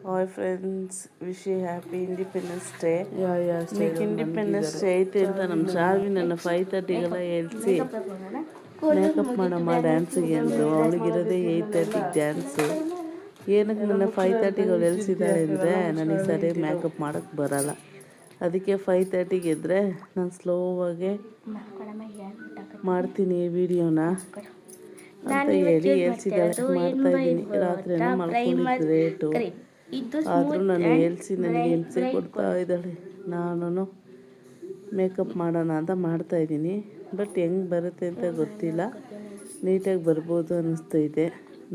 Hi friends, wish you happy independence day. Yeah, మీకు independence day ಐತೆ ಅಂತ ನಮ್ಮ ಶಾರ್ವಿ ನನ್ನ 5:30ಗೆಲ್ಲ ಎಲ್ಸಿ ಮೇಕಪ್ ಮಾಡಮ್ಮ ಡ್ಯಾನ್ಸಿಗೆ ಅಂದರು. ಅವಳಿಗಿರೋದೇ 8:30ಗೆ ಡ್ಯಾನ್ಸು. ಏನಕ್ಕೆ ನನ್ನ 5:30ಗೆ ಅವಳು ಎಲ್ಸಿದ್ದಾಳೆ ಅಂದರೆ ನನಗೆ ಸರಿಯಾಗಿ ಮೇಕಪ್ ಮಾಡೋಕ್ಕೆ ಬರೋಲ್ಲ. ಅದಕ್ಕೆ 5:30ಗೆ ಎದ್ದರೆ ನಾನು ಸ್ಲೋವಾಗೆ ಮಾಡ್ತೀನಿ ವಿಡಿಯೋನ ಅಂತ ಹೇಳಿ ಎಲ್ಸಿದ್ದಾಳೆ. ಮಾಡ್ತಾಯಿದ್ದೀನಿ. ರಾತ್ರಿನೂ ಮಲ್ಕೊಂಡಿದ್ದು ರೇಟು. ಆದರೂ ನಾನು ಎಲ್ಸಿ ನನಗೆ ಹಿಂಸೆ ಕೊಡ್ತಾ ಇದ್ದಾಳೆ. ನಾನು ಮೇಕಪ್ ಮಾಡೋಣ ಅಂತ ಮಾಡ್ತಾಯಿದ್ದೀನಿ. ಬಟ್ ಹೆಂಗೆ ಬರುತ್ತೆ ಅಂತ ಗೊತ್ತಿಲ್ಲ. ನೀಟಾಗಿ ಬರ್ಬೋದು ಅನ್ನಿಸ್ತೈತೆ.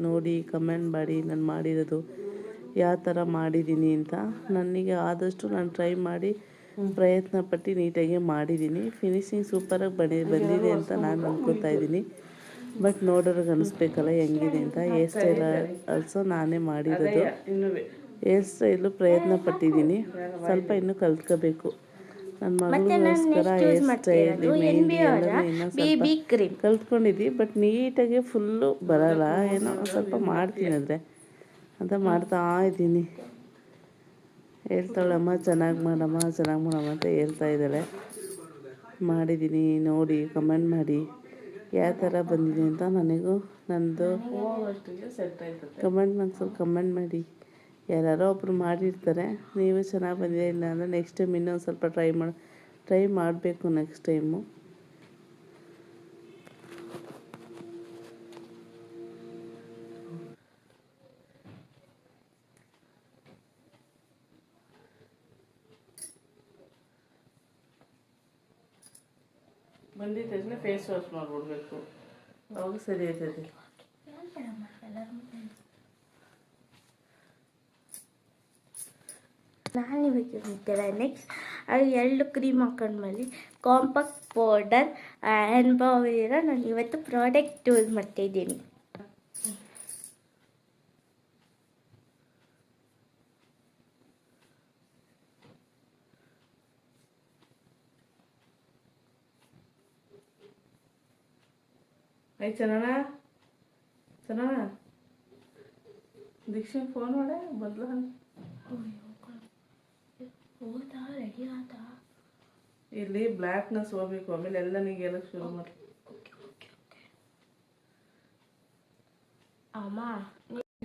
ನೋಡಿ ಕಮೆಂಟ್ ಮಾಡಿ ನಾನು ಮಾಡಿರೋದು ಯಾವ ಥರ ಮಾಡಿದ್ದೀನಿ ಅಂತ. ನನಗೆ ಆದಷ್ಟು ನಾನು ಟ್ರೈ ಮಾಡಿ ಪ್ರಯತ್ನ ಪಟ್ಟು ನೀಟಾಗಿ ಮಾಡಿದ್ದೀನಿ. ಫಿನಿಶಿಂಗ್ ಸೂಪರಾಗಿ ಬಂದಿದೆ ಅಂತ ನಾನು ಅಂದ್ಕೊತಾ ಇದ್ದೀನಿ. ಬಟ್ ನೋಡೋರಿಗೆ ಅನ್ನಿಸ್ಬೇಕಲ್ಲ ಹೆಂಗಿದೆ ಅಂತ. ಹೇರ್ ಸ್ಟೈಲ್ ಆಲ್ಸೋ ನಾನೇ ಮಾಡಿರೋದು. ಹೇರ್ ಸ್ಟೈಲು ಪ್ರಯತ್ನ ಪಟ್ಟಿದ್ದೀನಿ. ಸ್ವಲ್ಪ ಇನ್ನೂ ಕಲ್ತ್ಕೋಬೇಕು. ನನ್ನ ಮಗಳಿಗೋಸ್ಕರ ಹೇರ್ ಸ್ಟೈಲ್ ಮೆಹಂದಿ ಎಲ್ಲನೂ ಇನ್ನೂ ಸ್ವಲ್ಪ ಕಲ್ತ್ಕೊಂಡಿದ್ದಿ. ಬಟ್ ನೀಟಾಗಿ ಫುಲ್ಲು ಬರೋಲ್ಲ. ಏನೋ ಸ್ವಲ್ಪ ಮಾಡ್ತೀನಿ ಅಂದರೆ ಅಂತ ಮಾಡ್ತಾ ಇದ್ದೀನಿ. ಹೇಳ್ತಾಳಮ್ಮ ಚೆನ್ನಾಗಿ ಮಾಡಮ್ಮ ಅಂತ ಹೇಳ್ತಾ ಇದ್ದಾಳೆ. ಮಾಡಿದ್ದೀನಿ. ನೋಡಿ ಕಮೆಂಟ್ ಮಾಡಿ ಯಾವ ಥರ ಬಂದಿದೆ ಅಂತ. ನನಗೂ ನನ್ನದು ಕಮೆಂಟ್ ಮಾಡಿ. ಯಾರೋ ಒಬ್ಬರು ಮಾಡಿರ್ತಾರೆ. ನೀವು ಚೆನ್ನಾಗಿ ಬಂದಿದೆ ಇಲ್ಲ ಅಂದರೆ ನೆಕ್ಸ್ಟ್ ಟೈಮ್ ಇನ್ನೊಂದು ಸ್ವಲ್ಪ ಟ್ರೈ ಮಾಡಬೇಕು ನೆಕ್ಸ್ಟ್ ಟೈಮು. ಬಂದಿದ್ದ ತಕ್ಷಣ ಫೇಸ್ ವಾಶ್ ಮಾಡಿಬಿಡ್ಬೇಕು. ಅವಾಗ ಸರಿ ಆಯ್ತದೆ. ನಾನು ಇವಾಗ ನೆಕ್ಸ್ಟ್ ಎರಡು cream ಹಾಕೊಂಡ್ಮೇಲೆ compact powder hand powder ನಾನು ಇವತ್ತು ಪ್ರಾಡಕ್ಟ್ ಯೂಸ್ ಮಾಡ್ತಾಯಿದ್ದೀನಿ. ಆಯ್ತು ಚೆನ್ನಾ ದೀಕ್ಷಿತ್ ಫೋನ್ ಮಾಡೆ ಬದಲು ಹೌದಾ ರೆಡಿ ಆದ. ಇಲ್ಲಿ ಬ್ಲ್ಯಾಕ್ನೆಸ್ ಹೋಗ್ಬೇಕು. ಆಮೇಲೆ ಎಲ್ಲ ನೀಗೆಲ್ಲ ಶುರು ಮಾಡಿ. ಅಮ್ಮ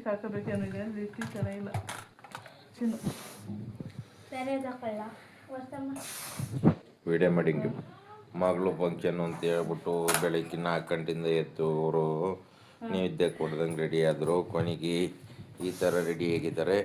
ಹಾಕಬೇಕು ನನಗೆ ರೀತಿ ಚೆನ್ನಾಗಿಲ್ಲ. ಚಿನ್ನು ಬೇರೆ ತಗೊಳ್ಳ ವಿಡಿಯೋ ಮಾಡಿಂಗೆ ಮಗಳು ಫಂಕ್ಷನ್ ಅಂತ ಹೇಳ್ಬಿಟ್ಟು ಬೆಳಗ್ಗೆ 4 ಗಂಟೆಯಿಂದ ಎದ್ದು ಅವರು ನೈವೇದ್ಯ ಕೊಡ್ದಂಗೆ ರೆಡಿ ಆದರು. ಕೊನೆಗೆ ಈ ಥರ ರೆಡಿ ಆಗಿದ್ದಾರೆ.